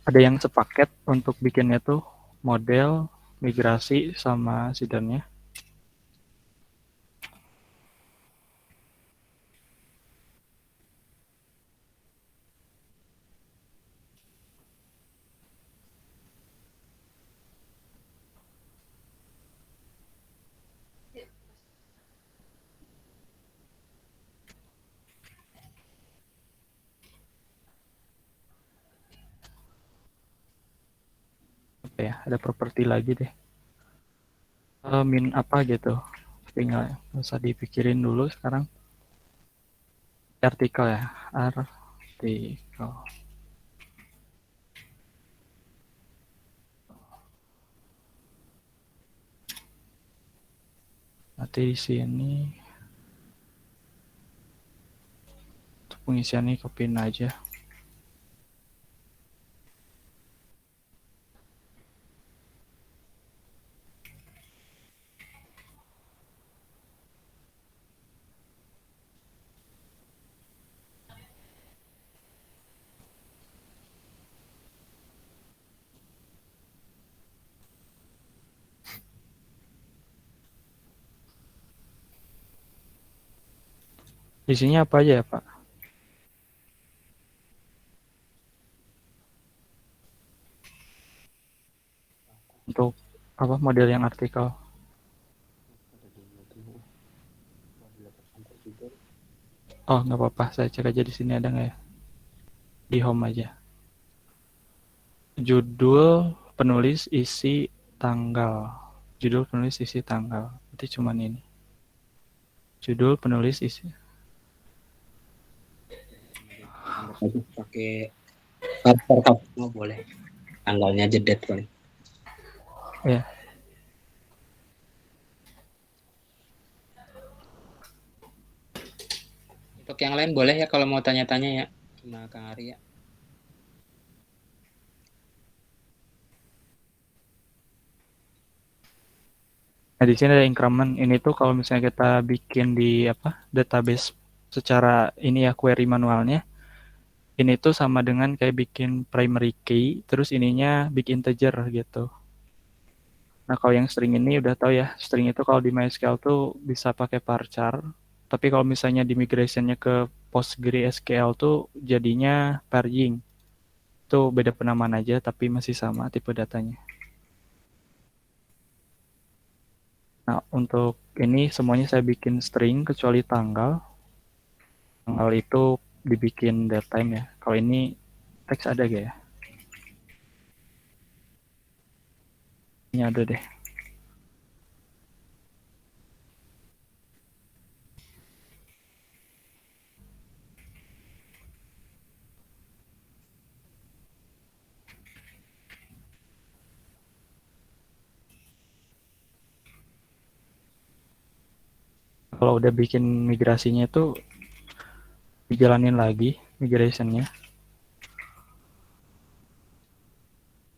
Ada yang sepaket untuk bikinnya tuh model, migrasi, sama seedernya. ya, ada properti lagi deh. Min apa gitu. Tinggal nggak usah dipikirin dulu sekarang. Artikel ya, artikel. Nanti di sini untuk pengisiannya kopiin aja. Isinya apa aja ya, Pak? Untuk apa model yang artikel? Oh, nggak apa-apa. Saya cek aja di sini ada nggak ya? Di home aja. Judul, penulis, isi, tanggal. Judul, penulis, isi, tanggal. Berarti cuman ini. Judul, penulis, isi. Pakai kartu oh, boleh. Tanggalnya jedet paling. Ya. Untuk yang lain boleh ya kalau mau tanya-tanya ya sama Kang Ari ya. Nah, di sini ada increment. Ini tuh kalau misalnya kita bikin di database secara ini ya query manualnya, ini tuh sama dengan kayak bikin primary key, terus ininya big integer gitu. Nah, kalau yang string ini udah tahu ya, string itu kalau di MySQL tuh bisa pakai varchar, tapi kalau misalnya di migration-nya ke PostgreSQL tuh jadinya purging. Itu beda penamaan aja, tapi masih sama tipe datanya. Nah, untuk ini semuanya saya bikin string kecuali tanggal. Tanggal itu dibikin datetime ya. Kalau ini teks ada gak ya? Ini ada deh. Kalau udah bikin migrasinya itu dijalanin lagi migrationnya.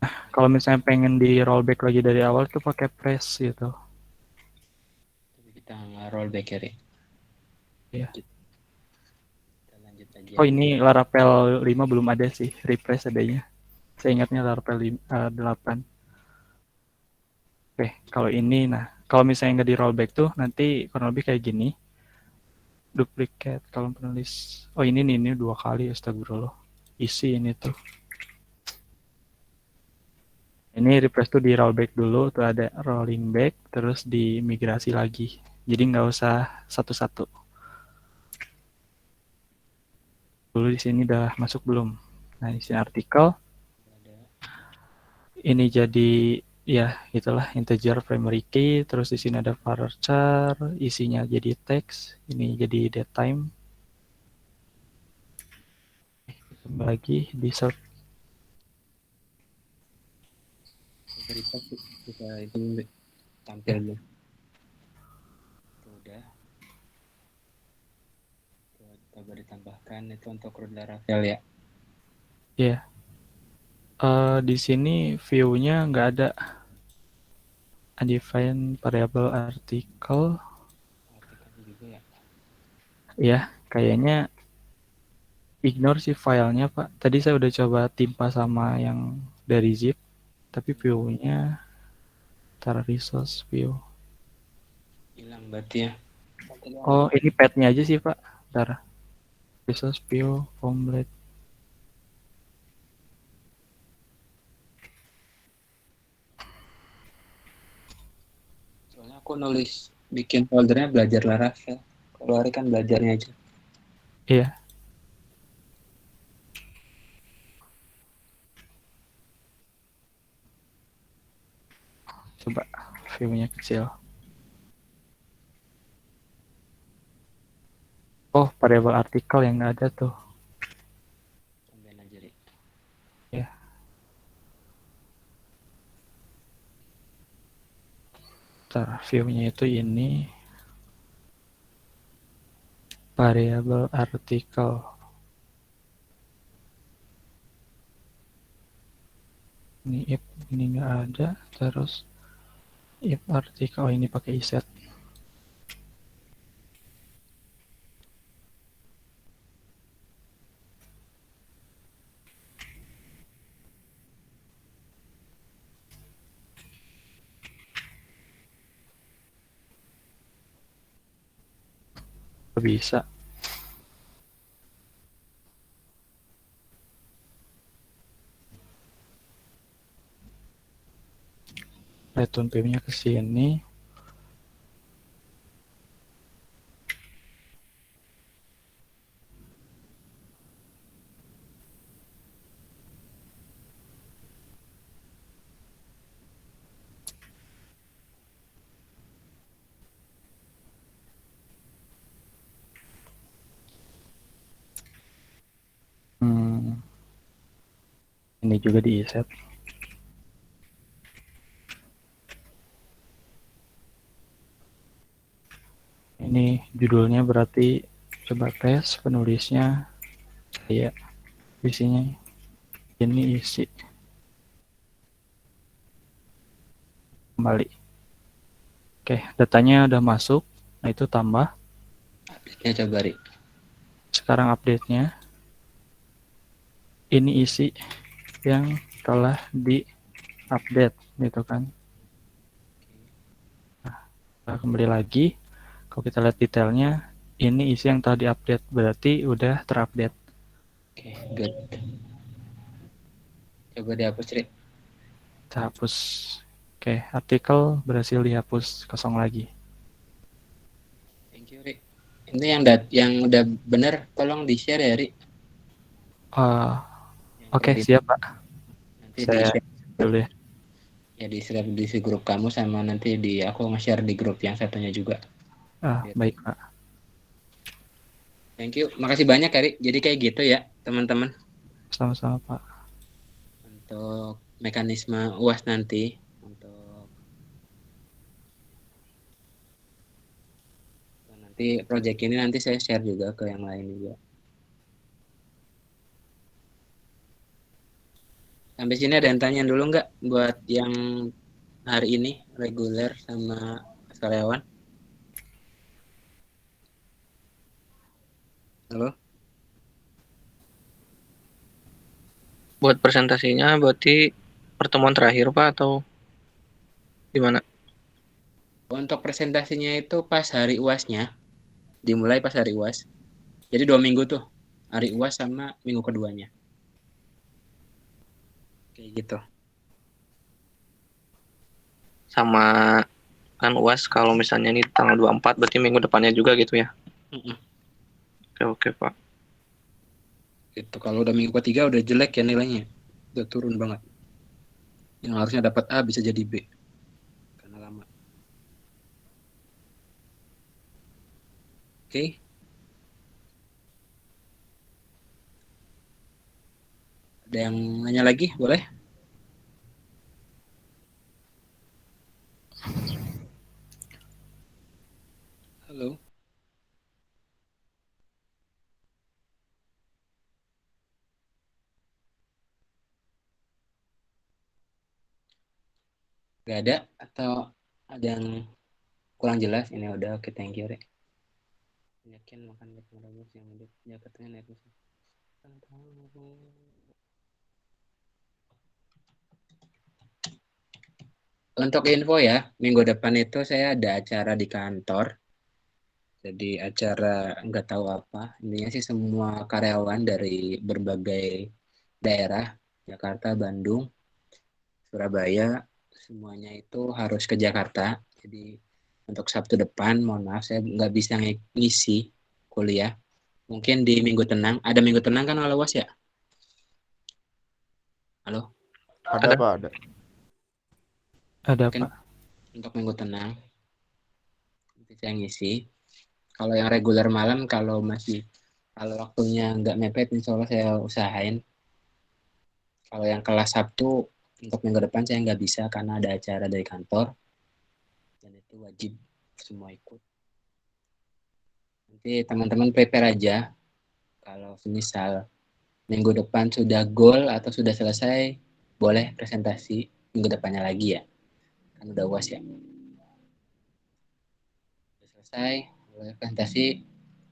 Nah, kalau misalnya pengen di rollback lagi dari awal tuh pakai press gitu. Kita rollback ya. Iya. Kita lanjut aja. Oh, ini Laravel 5 belum ada sih, refresh adanya. Saya ingatnya Laravel 8. Oke, kalau ini, nah, kalau misalnya nggak di rollback tuh, nanti kurang lebih kayak gini. Duplicate, kalau penulis. Oh, ini nih, ini 2 kali, astagfirullah. Isi ini tuh. Ini refresh tuh di rollback dulu, tuh ada rolling back, terus di migrasi lagi. Jadi nggak usah satu-satu. Dulu di sini udah masuk belum? Nah, di sini artikel. Ini jadi ya itulah integer primary key, terus di sini ada varchar, isinya jadi teks, ini jadi datetime. Kembali lagi di search. Kita itu tampil dulu. Udah. Coba ditambahkan itu untuk root Laravel ya. Iya. Di sini view-nya nggak ada. Undefined variable article. Juga ya. Ya, kayaknya ignore sih filenya, Pak. Tadi saya udah coba timpa sama yang dari zip, tapi view-nya taruh resource view. Hilang berarti ya. Oh, ini pad-nya aja sih, Pak. Ntar. Resource view, formlet. Soalnya aku nulis bikin foldernya belajar Laravel. Kalau hari kan belajarnya aja. Iya. Coba view-nya kecil. Oh, variabel artikel yang nggak ada tuh. Tambahin aja, Ri. Ya. Ntar view-nya itu ini. Variabel artikel. Ini if ini nggak ada. Terus if artikel, oh ini pakai iset. Bisa. Return view-nya ke sini. Ini juga di set. Ini judulnya berarti coba tes, penulisnya saya, isinya ini isi. Kembali. Oke, datanya udah masuk. Nah, itu tambah. Update-nya coba, Ri. Sekarang update-nya. Ini isi yang telah di-update gitu kan. Nah, kembali lagi. Kalau kita lihat detailnya, ini isi yang telah di-update, berarti udah terupdate. Oke, good. Coba dihapus, Ri. Kita hapus. Oke, artikel berhasil dihapus, kosong lagi. Thank you, Ri. Ini yang udah bener, tolong di-share ya, Ri. Oke, siap, Pak. Nanti Saya di-share dulu ya. ya, di-share di grup kamu, sama nanti aku nge-share di grup yang satunya juga. Baik, Pak. Thank you. Makasih banyak, Ri. Jadi kayak gitu ya, teman-teman. Sama-sama, Pak. Untuk mekanisme UAS nanti, nanti project ini nanti saya share juga ke yang lain juga. Sampai sini ada yang tanya dulu nggak buat yang hari ini reguler sama karyawan? Halo? Buat presentasinya berarti pertemuan terakhir Pak atau gimana? Untuk presentasinya itu pas hari UAS-nya, dimulai pas hari UAS. Jadi 2 minggu tuh, hari UAS sama minggu keduanya. Kayak gitu. Sama kan UAS kalau misalnya ini tanggal 24 berarti minggu depannya juga gitu ya? Oke Pak. Gitu. Kalau udah minggu ketiga udah jelek ya nilainya. Udah turun banget. Yang harusnya dapat A bisa jadi B. Karena lama. Oke. Ada yang nanya lagi? Boleh? Halo? Gak ada? Atau ada yang kurang jelas? Ini udah, oke, thank you, Rek. Yakin makan rebus yang hidup Jakarta naik musim. Untuk info ya, minggu depan itu saya ada acara di kantor. Jadi acara nggak tahu apa. Intinya sih semua karyawan dari berbagai daerah, Jakarta, Bandung, Surabaya, semuanya itu harus ke Jakarta. Jadi untuk Sabtu depan, mohon maaf saya nggak bisa ngisi kuliah. Mungkin di minggu tenang. Ada minggu tenang kan kalau UAS ya? Halo? Ada Pak, ada. Ada, Mungkin, Pak. untuk minggu tenang. Nanti saya ngisi. Kalau yang reguler malam, kalau waktunya nggak mepet, insya Allah saya usahain. Kalau yang kelas Sabtu, untuk minggu depan saya nggak bisa karena ada acara dari kantor. Dan itu wajib semua ikut. Nanti teman-teman prepare aja. Kalau misal minggu depan sudah goal atau sudah selesai, boleh presentasi minggu depannya lagi ya. Kan udah UAS ya. Sudah selesai, boleh presentasi.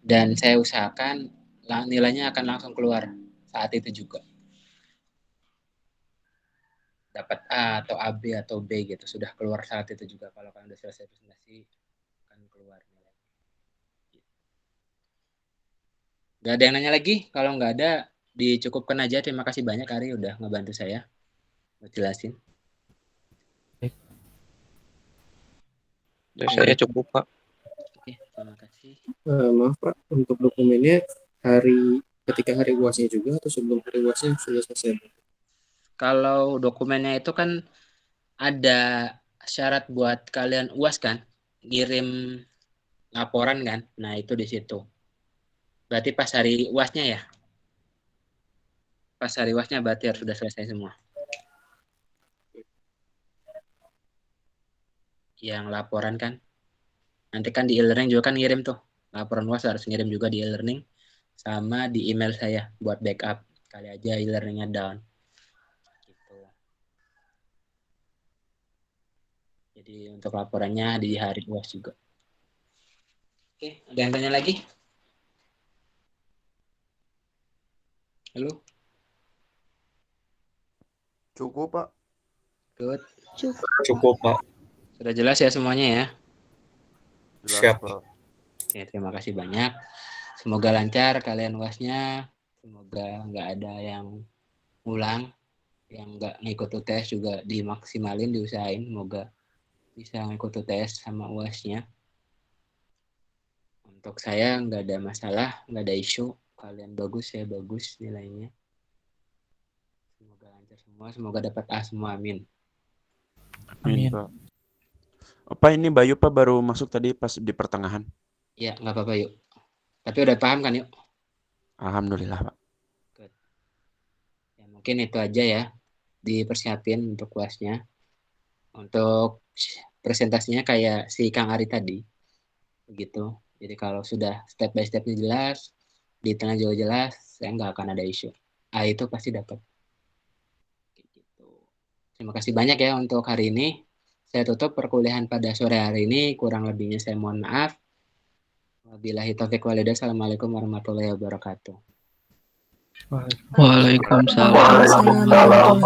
Dan saya usahakan nilainya akan langsung keluar saat itu juga. Dapat A atau AB atau B gitu. Sudah keluar saat itu juga. Kalau kalian udah selesai presentasi, akan keluar nilai. Gak ada yang nanya lagi? Kalau nggak ada, dicukupkan aja. Terima kasih banyak Ari udah ngebantu saya buat jelasin. Dari saya cukup, Pak. Oke, terima kasih. Maaf Pak, untuk dokumennya ketika hari UASnya juga atau sebelum hari UASnya sudah selesai? Kalau dokumennya itu kan ada syarat buat kalian UAS kan, ngirim laporan kan. Nah, itu di situ. Berarti pas hari UASnya ya? Pas hari UASnya berarti harus sudah selesai semua. Yang laporan kan. Nanti kan di e-learning juga kan ngirim tuh. Laporan UAS harus ngirim juga di e-learning sama di email saya buat backup. Kali aja e-learningnya down. Gitu. Jadi untuk laporannya di hari UAS juga. Oke, ada yang tanya lagi? Halo? Cukup, Pak. Good. Cukup, Pak. Sudah jelas ya semuanya ya? Jelas, Siap. Pak. Oke, terima kasih banyak. Semoga lancar kalian UASnya. Semoga nggak ada yang ulang. Yang nggak ngikut UTS juga dimaksimalin, diusahain. Semoga bisa ngikut UTS sama UASnya. Untuk saya nggak ada masalah, nggak ada isu. Kalian bagus, saya bagus nilainya. Semoga lancar semua, semoga dapat A semua, amin. Amin, Pak. Pak, ini Bayu Pak baru masuk tadi pas di pertengahan. Ya, nggak apa-apa yuk. Tapi udah paham kan yuk? Alhamdulillah, Pak. Good. Ya, mungkin itu aja ya. Dipersiapin untuk UASnya. Untuk presentasinya kayak si Kang Ari tadi. Begitu. Jadi kalau sudah step by stepnya jelas, di tengah juga jelas, saya nggak akan ada isu. A itu pasti dapat. Gitu. Terima kasih banyak ya untuk hari ini. Saya tutup perkuliahan pada sore hari ini. Kurang lebihnya saya mohon maaf. Wabillahi taufiq walhidayah. Assalamualaikum warahmatullahi wabarakatuh. Waalaikumsalam. Waalaikumsalam.